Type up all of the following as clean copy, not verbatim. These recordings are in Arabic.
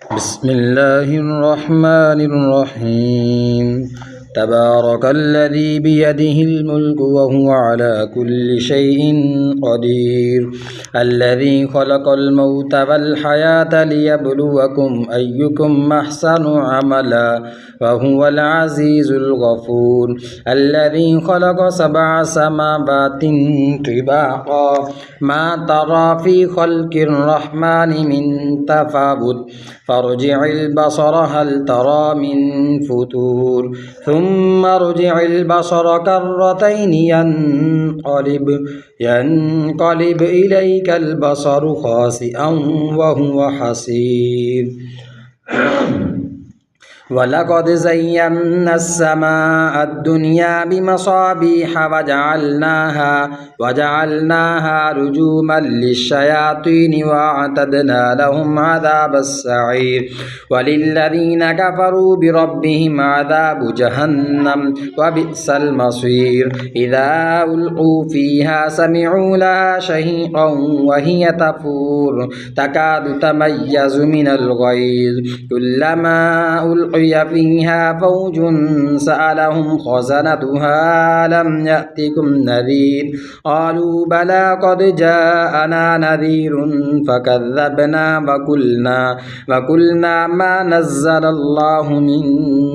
بسم الله الرحمن الرحيم. تبارك الذي بيده الملك وهو على كل شيء قدير، الذي خلق الموت والحياة ليبلوكم أيكم أحسن عملا وهو العزيز الغفور، الذي خلق 7 سماوات طباقا ما ترى في خلق الرحمن من تفاوت فارجع البصر هل ترى من فتور ثم ارجع البصر كرتين ينقلب إليك البصر خاسئا وهو حسير. ولقد زينا السماء الدنيا بمصابيح وجعلناها رجوما للشياطين وأعتدنا لهم عذاب السعير. وللذين كفروا بربهم عذاب جهنم وبئس المصير. إذا ألقوا فيها سمعوا لها شهيقا وهي تفور تكاد تميز من الغيظ كلما ألقي فيها فوج سألهم خزنتها لم يأتكم نذير قالوا بلى قد جاءنا نذير فكذبنا وقلنا ما نزل الله من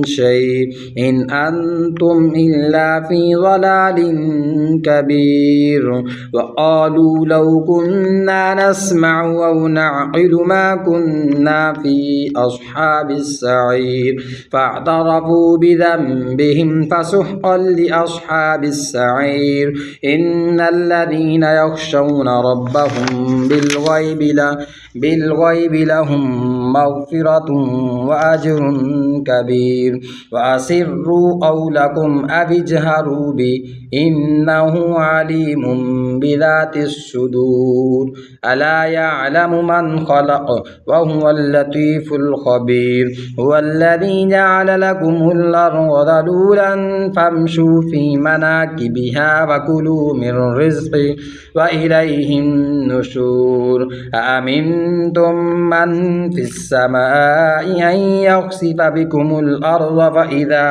شيء إن أنتم إلا في ضلال كبير. وقالوا لو كنا نسمع أو نعقل ما كنا في أصحاب السعير فاعترفوا بذنبهم فسحقا لأصحاب السعير. إن الذين يخشون ربهم بالغيب لهم مغفرة وأجر كبير. وأسروا قولكم أو اجهروا به إنه عليم بذات الصدور. ألا يعلم من خلق وهو اللطيف الخبير. هو الذي جعل لكم الأرض ذلولا فامشوا في مناكبها وكلوا من رزقه وإليه النشور. أأمنتم من في السماء أن يخسف بكم الأرض فإذا